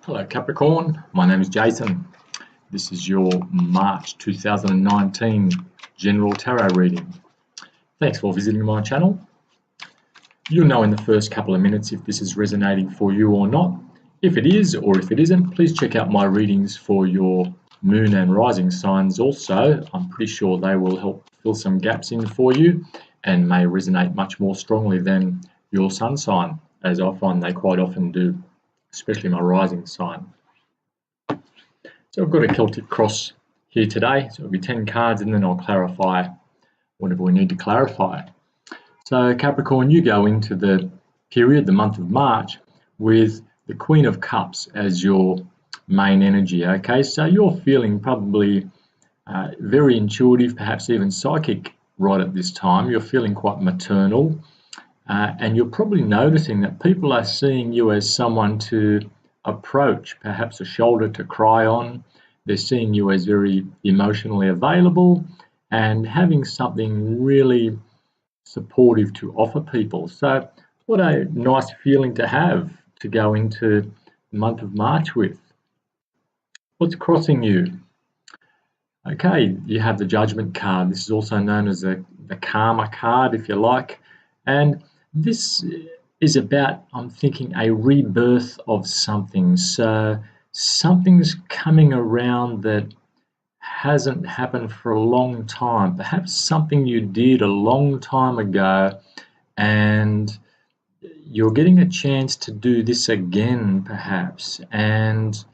Hello Capricorn, my name is Jason. This is your March 2019 General Tarot reading. Thanks for visiting my channel. You'll know in the first couple of minutes if this is resonating for you or not. If it is or if it isn't, please check out my readings for your moon and rising signs also. I'm pretty sure they will help fill some gaps in for you and may resonate much more strongly than your sun sign, as I find they quite often do, especially my rising sign. So I've got a Celtic cross here today, so it'll be 10 cards and then I'll clarify whatever we need to clarify. So Capricorn, you go into the period, the month of March, with the Queen of Cups as your main energy, okay? So you're feeling probably very intuitive, perhaps even psychic right at this time. You're feeling quite maternal. And you're probably noticing that people are seeing you as someone to approach, perhaps a shoulder to cry on. They're seeing you as very emotionally available and having something really supportive to offer people. So what a nice feeling to have to go into the month of March with. What's crossing you? Okay, you have the Judgment card. This is also known as the Karma card, if you like. And this is about, I'm thinking, a rebirth of something. So something's coming around that hasn't happened for a long time. Perhaps something you did a long time ago and you're getting a chance to do this again, perhaps. And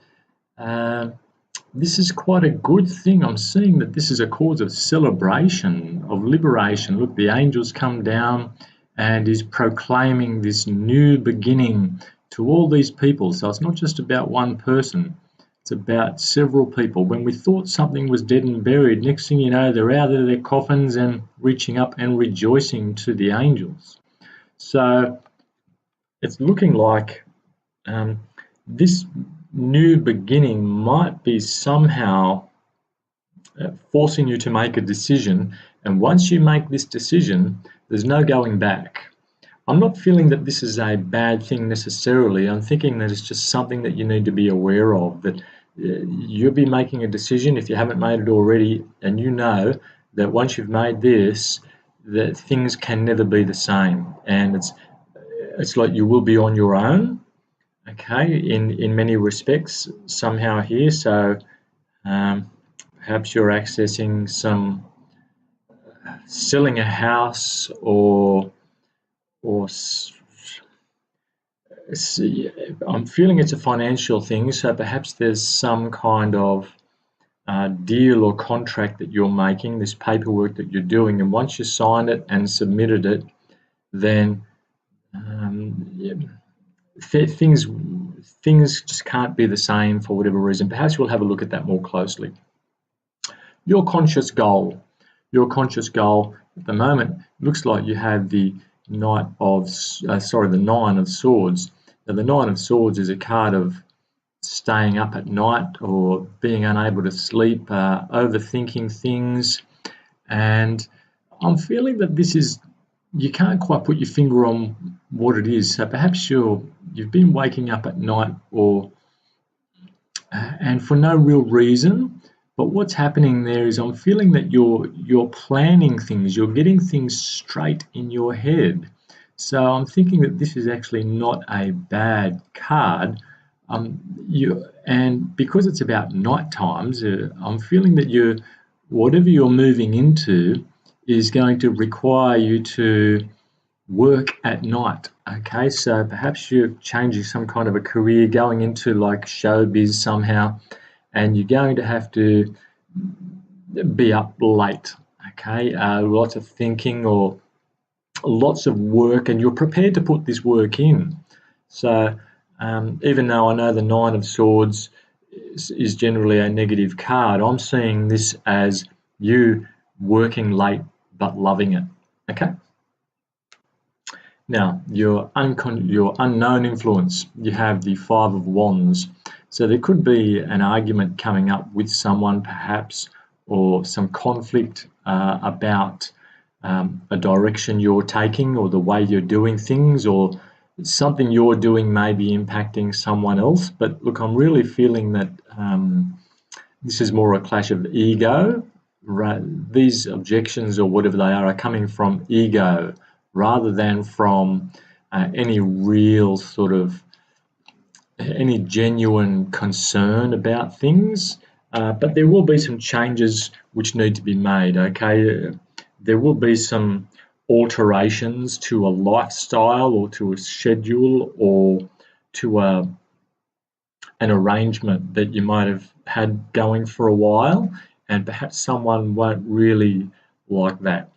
this is quite a good thing. I'm seeing that this is a cause of celebration, of liberation. Look, the angels come down and is proclaiming this new beginning to all these people. So it's not just about one person, it's about several people. When we thought something was dead and buried, next thing you know, they're out of their coffins and reaching up and rejoicing to the angels. So it's looking like this new beginning might be somehow forcing you to make a decision, and once you make this decision, there's no going back. I'm not feeling that this is a bad thing necessarily. I'm thinking that it's just something that you need to be aware of, that you'll be making a decision if you haven't made it already, and you know that once you've made this, that things can never be the same, and it's like you will be on your own, okay, in many respects somehow here. So perhaps you're accessing some selling a house or I'm feeling it's a financial thing, so perhaps there's some kind of deal or contract that you're making, this paperwork that you're doing, and once you signed it and submitted it, then things just can't be the same for whatever reason. Perhaps we'll have a look at that more closely. Your conscious goal at the moment looks like you have the the 9 of Swords. Now the 9 of Swords is a card of staying up at night or being unable to sleep, overthinking things, and I'm feeling that this is, you can't quite put your finger on what it is. So perhaps you've been waking up at night and for no real reason. But what's happening there is I'm feeling that you're planning things, you're getting things straight in your head. So I'm thinking that this is actually not a bad card. And because it's about night times, I'm feeling that whatever you're moving into is going to require you to work at night. Okay, so perhaps you're changing some kind of a career, going into like showbiz somehow, and you're going to have to be up late, okay? Lots of thinking or lots of work, and you're prepared to put this work in. So even though I know the 9 of Swords is generally a negative card, I'm seeing this as you working late but loving it, okay? Now, your unknown influence, you have the 5 of Wands. So there could be an argument coming up with someone perhaps, or some conflict about a direction you're taking or the way you're doing things, or something you're doing may be impacting someone else, but look, I'm really feeling that this is more a clash of ego. These objections or whatever they are coming from ego rather than from any real sort of any genuine concern about things. But there will be some changes which need to be made, okay? There will be some alterations to a lifestyle or to a schedule or to an arrangement that you might have had going for a while, and perhaps someone won't really like that,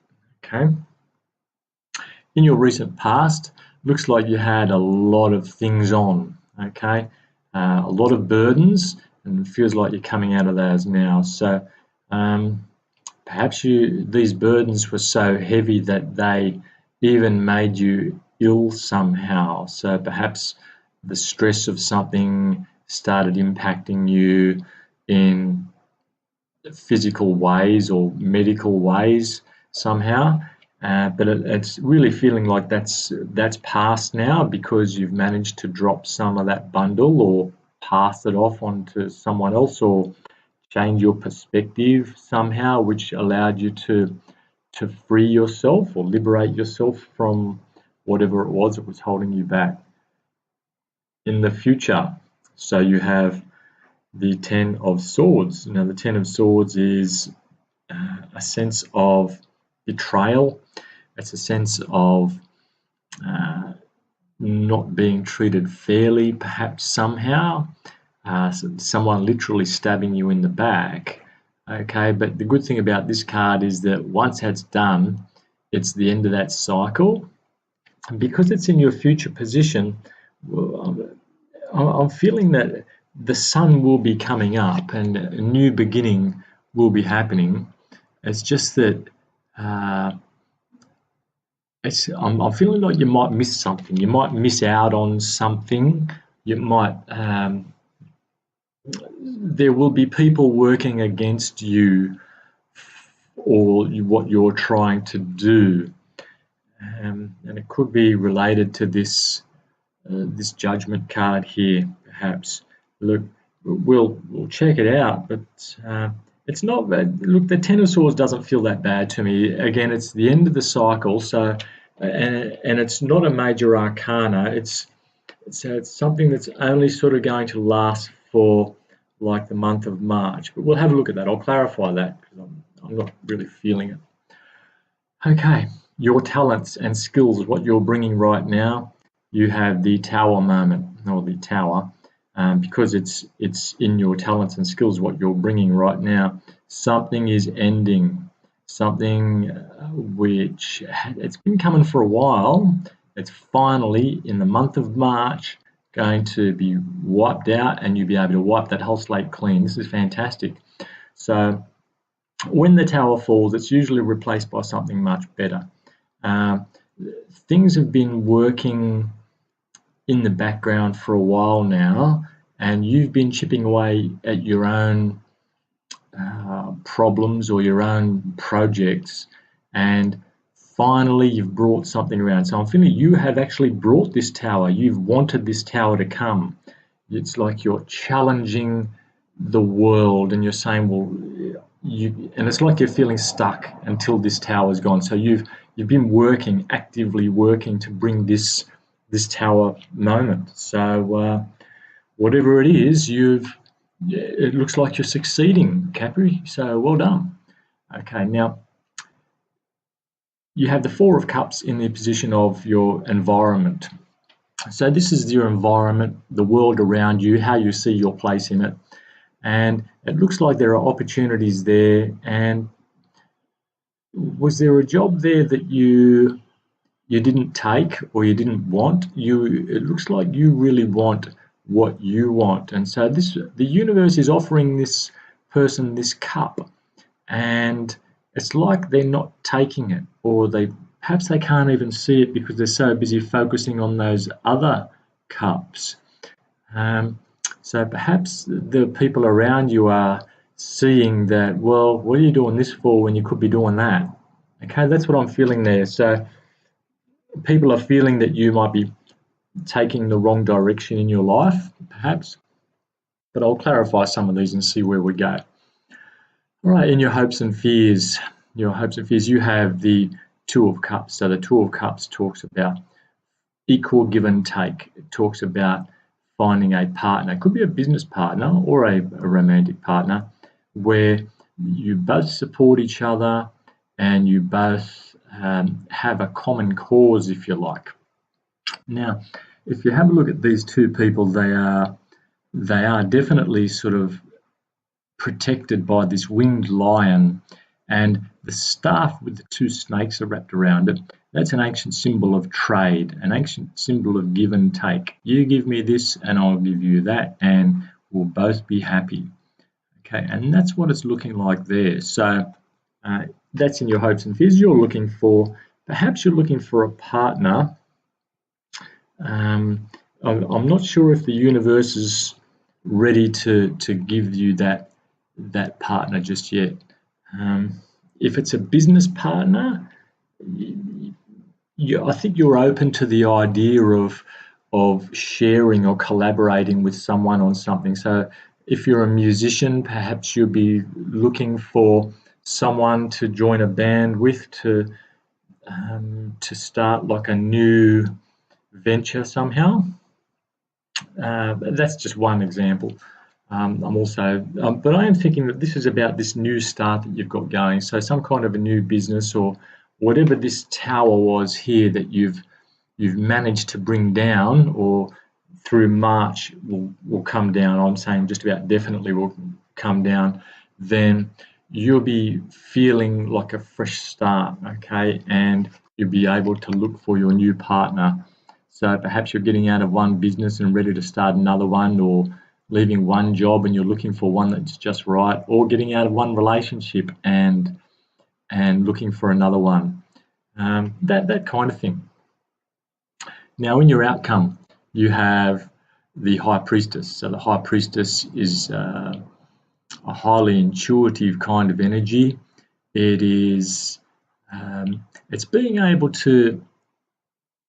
okay? In your recent past, looks like you had a lot of things on, okay? A lot of burdens, and it feels like you're coming out of those now. So perhaps these burdens were so heavy that they even made you ill somehow. So perhaps the stress of something started impacting you in physical ways or medical ways somehow. But it's really feeling like that's past now because you've managed to drop some of that bundle or pass it off onto someone else or change your perspective somehow, which allowed you to free yourself or liberate yourself from whatever it was that was holding you back. In the future, so you have the Ten of Swords. Now, the Ten of Swords is a sense of betrayal. It's a sense of not being treated fairly, perhaps somehow. Someone literally stabbing you in the back. Okay, but the good thing about this card is that once that's done, it's the end of that cycle. And because it's in your future position, I'm feeling that the sun will be coming up and a new beginning will be happening. It's just that I'm feeling like you might miss something. You might miss out on something. You might there will be people working against you or what you're trying to do, and it could be related to this this Judgment card here, perhaps. Look, we'll check it out, but it's not bad. Look, the Ten of Swords doesn't feel that bad to me. Again, it's the end of the cycle, so and it's not a major arcana. It's something that's only sort of going to last for like the month of March. But we'll have a look at that. I'll clarify that because I'm not really feeling it. Okay, your talents and skills, what you're bringing right now. You have the Tower moment, or the Tower, because it's in your talents and skills, what you're bringing right now. Something is ending, something which it's been coming for a while. It's finally, in the month of March, going to be wiped out and you'll be able to wipe that whole slate clean. This is fantastic. So when the Tower falls, it's usually replaced by something much better. Things have been working in the background for a while now, and you've been chipping away at your own problems or your own projects, and finally you've brought something around. So I'm feeling you have actually brought this tower. You've wanted this tower to come. It's like you're challenging the world and you're saying, well, and it's like you're feeling stuck until this tower is gone. So you've been working, actively working to bring this tower moment. So whatever it is, it looks like you're succeeding, Capri. So well done. Okay, now you have the Four of Cups in the position of your environment. So this is your environment, the world around you, how you see your place in it. And it looks like there are opportunities there. And was there a job there that you didn't take or you didn't want? It looks like you really want what you want. And so the universe is offering this person this cup, and it's like they're not taking it, or perhaps they can't even see it because they're so busy focusing on those other cups. So perhaps the people around you are seeing that, well, what are you doing this for when you could be doing that? Okay, that's what I'm feeling there. So people are feeling that you might be taking the wrong direction in your life, perhaps. But I'll clarify some of these and see where we go. All right, in your hopes and fears, you have the Two of Cups. So the Two of Cups talks about equal give and take. It talks about finding a partner. It could be a business partner or a romantic partner where you both support each other and you both have a common cause, if you like. Now, if you have a look at these two people, they are definitely sort of protected by this winged lion, and the staff with the two snakes are wrapped around it. That's an ancient symbol of trade, an ancient symbol of give and take. You give me this and I'll give you that, and we'll both be happy. Okay, and that's what it's looking like there. So that's in your hopes and fears. Perhaps you're looking for a partner. I'm not sure if the universe is ready to give you that partner just yet. If it's a business partner, I think you're open to the idea of sharing or collaborating with someone on something. So if you're a musician, perhaps you'll be looking for someone to join a band with to start like a new venture somehow. That's just one example. But I am thinking that this is about this new start that you've got going. So some kind of a new business or whatever this tower was here that you've managed to bring down, or through March will come down. I'm saying just about definitely will come down. Then you'll be feeling like a fresh start, okay? And you'll be able to look for your new partner. So perhaps you're getting out of one business and ready to start another one, or leaving one job and you're looking for one that's just right, or getting out of one relationship and looking for another one. That kind of thing. Now, in your outcome, you have the High Priestess. So the High Priestess is a highly intuitive kind of energy. It's being able to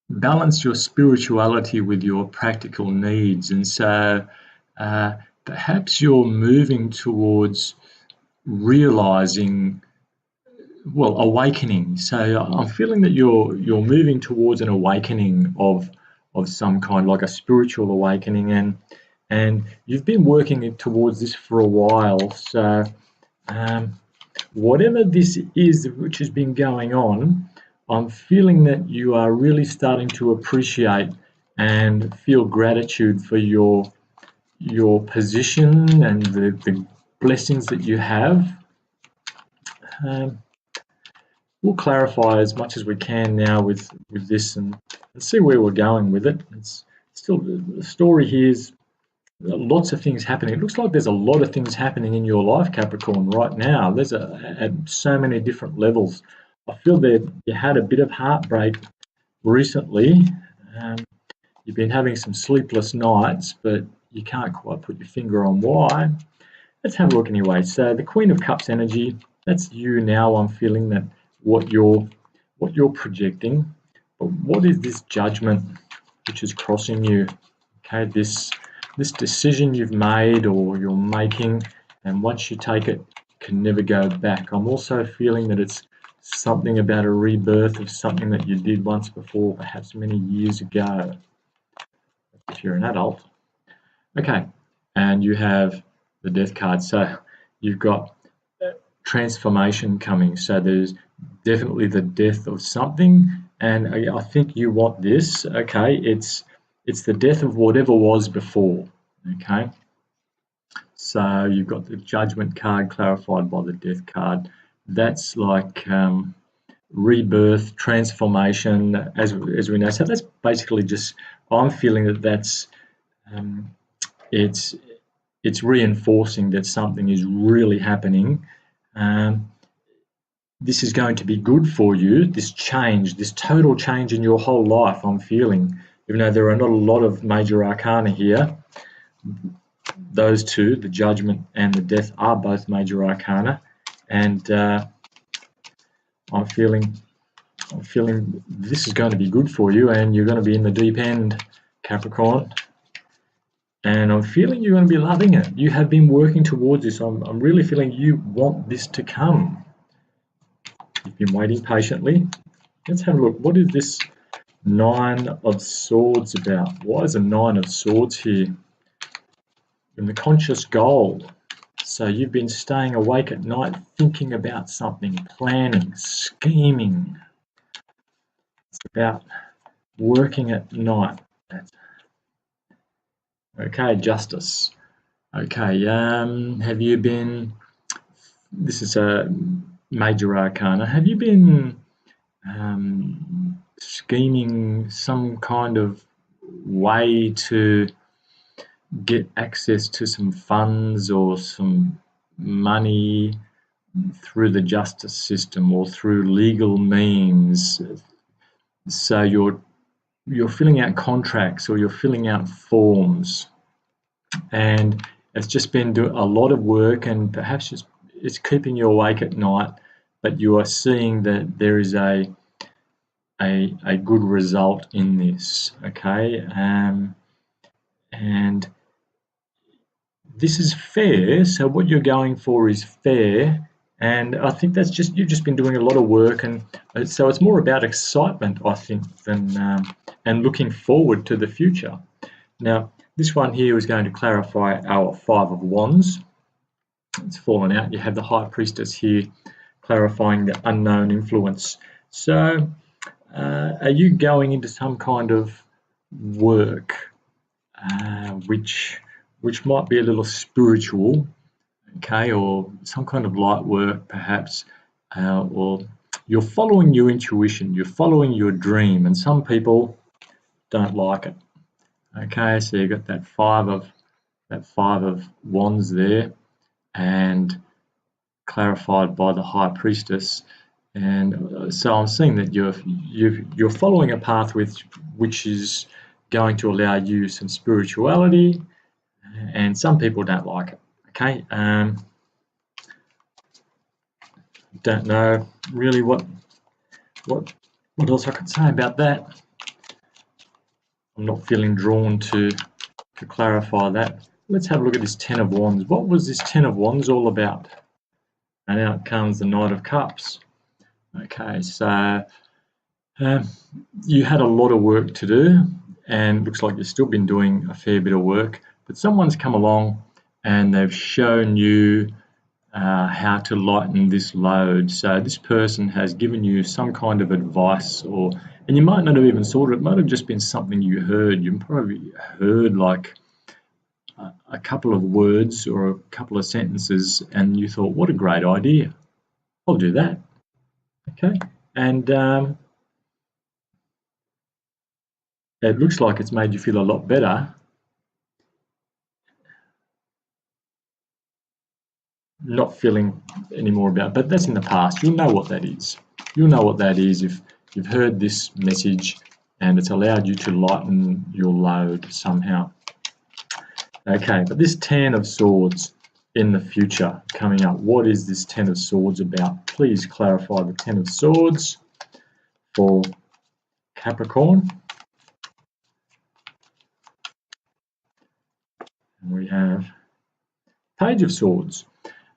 balance your spirituality with your practical needs. And so perhaps you're moving towards realizing, awakening. So I'm feeling that you're moving towards an awakening of some kind, like a spiritual awakening, and you've been working towards this for a while. So whatever this is which has been going on, I'm feeling that you are really starting to appreciate and feel gratitude for your position and the blessings that you have. We'll clarify as much as we can now with this and see where we're going with it. It's still, the story here is lots of things happening. It looks like there's a lot of things happening in your life, Capricorn, right now. There's at so many different levels. I feel that you had a bit of heartbreak recently. You've been having some sleepless nights, but you can't quite put your finger on why. Let's have a look anyway. So the Queen of Cups energy, that's you now. I'm feeling that what you're projecting. But what is this Judgment which is crossing you? Okay, this decision you've made or you're making, and once you take it, can never go back. I'm also feeling that it's something about a rebirth of something that you did once before, perhaps many years ago, if you're an adult. Okay, and you have the Death card. So you've got transformation coming. So there's definitely the death of something, and I think you want this. Okay, it's the death of whatever was before. Okay, so you've got the Judgment card clarified by the Death card. That's like rebirth, transformation, as we know. So that's basically just, I'm feeling that that's it's reinforcing that something is really happening. This is going to be good for you, this change, this total change in your whole life, I'm feeling. Even though there are not a lot of major arcana here, those two, the Judgment and the Death, are both major arcana. And I'm feeling this is going to be good for you, and you're going to be in the deep end Capricorn, and I'm feeling you're going to be loving it. You have been working towards this. I'm really feeling you want this to come. You've been waiting patiently. Let's have a look. What is this Nine of Swords about? Why is a Nine of Swords here? In the conscious goal. So you've been staying awake at night thinking about something, planning, scheming. It's about working at night. Okay, Justice. Okay, have you been, this is a major arcana, have you been scheming some kind of way to get access to some funds or some money through the justice system or through legal means? So you're filling out contracts or you're filling out forms, and it's just been doing a lot of work, and perhaps it's keeping you awake at night, but you are seeing that there is a good result in this. Okay, and this is fair. So what you're going for is fair, and I think that's just, you've just been doing a lot of work, and so it's more about excitement, I think, than and looking forward to the future. Now, this one here is going to clarify our Five of Wands. It's fallen out. You have the High Priestess here clarifying the unknown influence. So are you going into some kind of work which might be a little spiritual, okay, or some kind of light work perhaps, or you're following your intuition, you're following your dream, and some people don't like it. Okay, so you've got that five of wands there, and clarified by the High Priestess. And so I'm seeing that you're following a path which is going to allow you some spirituality, and some people don't like it. Okay, don't know really what else I could say about that. I'm not feeling drawn to clarify that. Let's have a look at this Ten of Wands. What was this Ten of Wands all about? And out comes the Knight of Cups. Okay, so you had a lot of work to do, and it looks like you've still been doing a fair bit of work, but someone's come along and they've shown you how to lighten this load. So this person has given you some kind of advice, and you might not have even thought it. It might have just been something you heard. You probably heard like a couple of words or a couple of sentences, and you thought, what a great idea, I'll do that. Okay, and it looks like it's made you feel a lot better. Not feeling any more about it, but that's in the past. You'll know what that is. You'll know what that is if you've heard this message and it's allowed you to lighten your load somehow. Okay, but this Ten of Swords in the future coming up, what is this Ten of Swords about? Please clarify the Ten of Swords for Capricorn. And we have Page of Swords.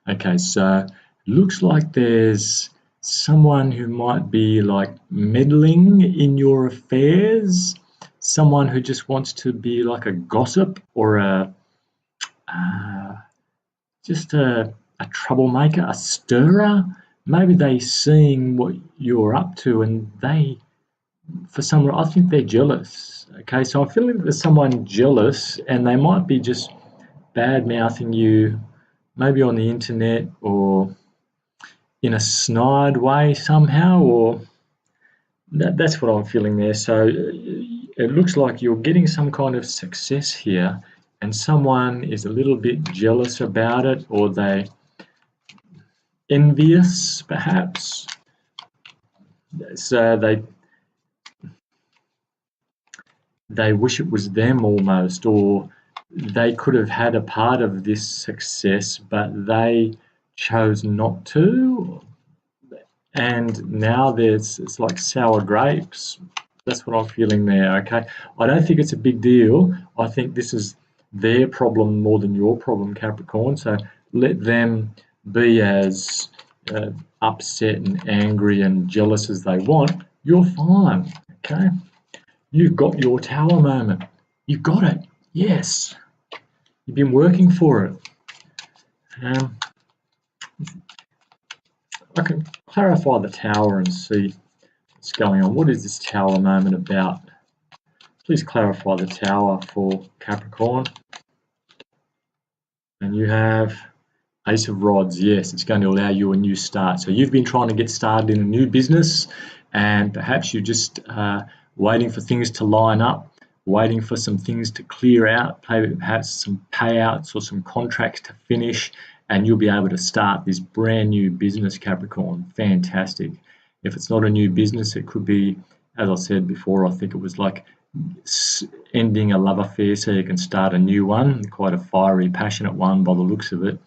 Okay, so looks like there's someone who might be like meddling in your affairs, someone who just wants to be like a gossip or just a troublemaker, a stirrer. Maybe they're seeing what you're up to, and they, for some reason, I think they're jealous. Okay, so I'm feeling that there's someone jealous, and they might be just bad-mouthing you, maybe on the internet or in a snide way somehow, or that's what I'm feeling there. So it looks like you're getting some kind of success here, and someone is a little bit jealous about it, or they envious perhaps. So they wish it was them almost, or they could have had a part of this success, but they chose not to, and now it's like sour grapes. That's what I'm feeling there, okay? I don't think it's a big deal. I think this is their problem more than your problem, Capricorn. So let them be as upset and angry and jealous as they want. You're fine, okay? You've got your tower moment. You've got it. Yes. You've been working for it. I can clarify the tower and see what's going on. What is this tower moment about? Please clarify the tower for Capricorn. And you have Ace of Rods. Yes, it's going to allow you a new start. So you've been trying to get started in a new business, and perhaps you're just waiting for things to line up, waiting for some things to clear out, perhaps some payouts or some contracts to finish, and you'll be able to start this brand new business, Capricorn. Fantastic. If it's not a new business, it could be, as I said before, I think it was like ending a love affair so you can start a new one, quite a fiery, passionate one by the looks of it.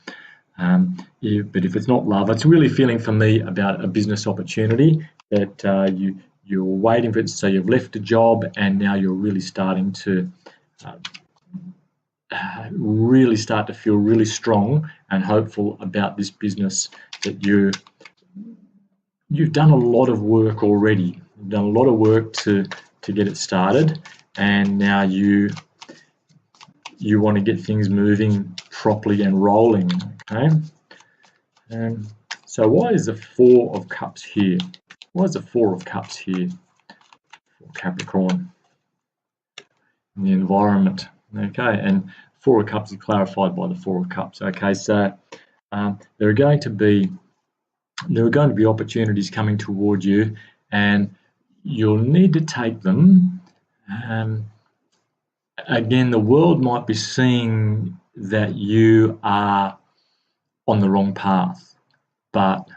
But if it's not love, it's really feeling for me about a business opportunity that you're waiting for it. So you've left a job and now you're really starting to really start to feel really strong and hopeful about this business that you've done a lot of work already. You've done a lot of work to get it started, and now you want to get things moving properly and rolling. Okay. So why is the Four of Cups here? Why is the Four of Cups here for Capricorn in the environment? Okay, and Four of Cups is clarified by the Four of Cups. Okay, so there are going to be opportunities coming toward you, and you'll need to take them. Again, the world might be seeing that you are on the wrong path, but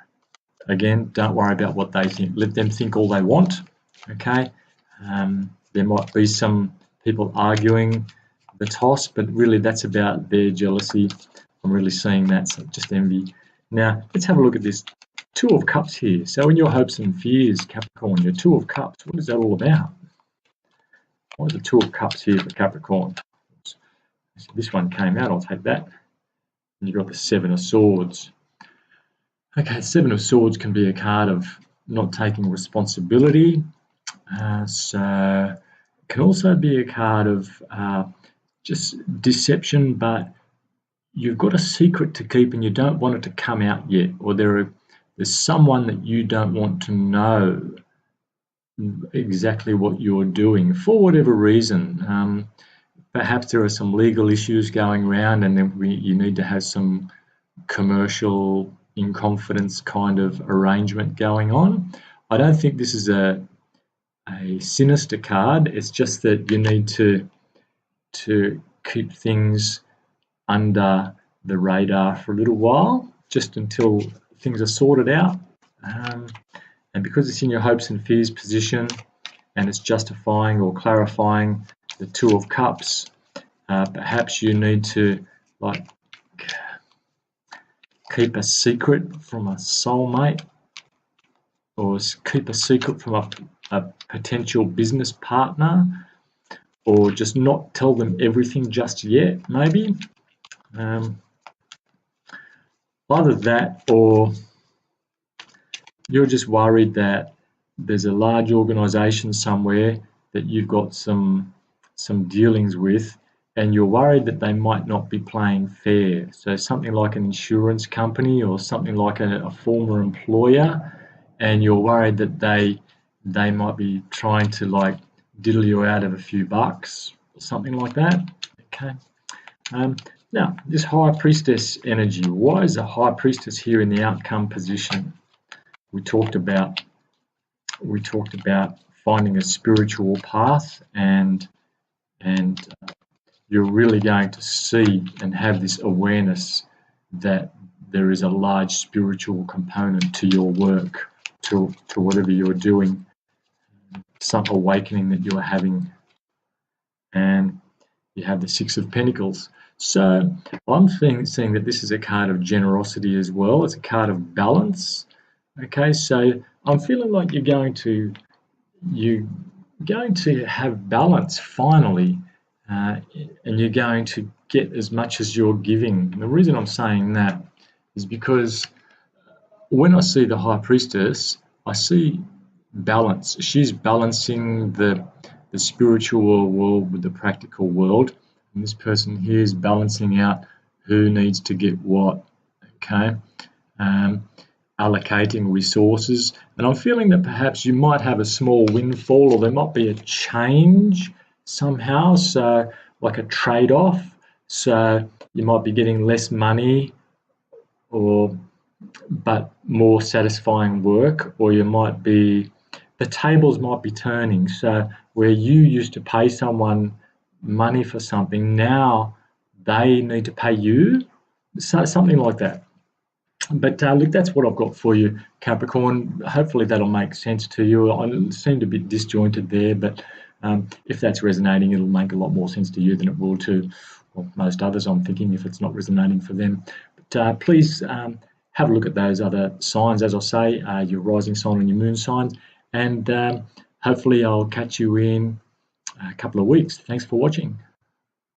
again, don't worry about what they think. Let them think all they want, okay? There might be some people arguing the toss, but really that's about their jealousy. I'm really seeing that, so just envy. Now, let's have a look at this Two of Cups here. So in your hopes and fears, Capricorn, your Two of Cups, what is that all about? Why is the Two of Cups here for Capricorn? So this one came out, I'll take that. And you've got the Seven of Swords. Okay, Seven of Swords can be a card of not taking responsibility. So it can also be a card of just deception, but you've got a secret to keep and you don't want it to come out yet, or there's someone that you don't want to know exactly what you're doing for whatever reason. Perhaps there are some legal issues going around, and then you need to have some commercial in confidence kind of arrangement going on. I don't think this is a sinister card. It's just that you need to keep things under the radar for a little while, just until things are sorted out. And because it's in your hopes and fears position, and it's justifying or clarifying the Two of Cups, perhaps you need to keep a secret from a soulmate, or keep a secret from a potential business partner, or just not tell them everything just yet, maybe. Either that, or you're just worried that there's a large organization somewhere that you've got some dealings with, and you're worried that they might not be playing fair. So something like an insurance company or something like a former employer, and you're worried that they might be trying to diddle you out of a few bucks or something like that. Okay. Now, this High Priestess energy. Why is the High Priestess here in the outcome position? We talked about finding a spiritual path, and you're really going to see and have this awareness that there is a large spiritual component to your work, to whatever you're doing, some awakening that you're having. And you have the Six of Pentacles. So I'm seeing that this is a card of generosity as well. It's a card of balance. Okay, so I'm feeling like you're going to have balance finally, and you're going to get as much as you're giving. And the reason I'm saying that is because when I see the High Priestess, I see balance. She's balancing the spiritual world with the practical world. And this person here is balancing out who needs to get what, okay? Allocating resources. And I'm feeling that perhaps you might have a small windfall, or there might be a change somehow, so like a trade-off. So you might be getting less money but more satisfying work, or you might be, the tables might be turning. So where you used to pay someone money for something, now they need to pay you, so something like that. But look, that's what I've got for you, Capricorn. Hopefully that'll make sense to you. I seemed a bit disjointed there, but if that's resonating, it'll make a lot more sense to you than it will to, well, most others, I'm thinking, if it's not resonating for them. But please have a look at those other signs, as I say, your rising sign and your moon sign. And hopefully I'll catch you in a couple of weeks. Thanks for watching.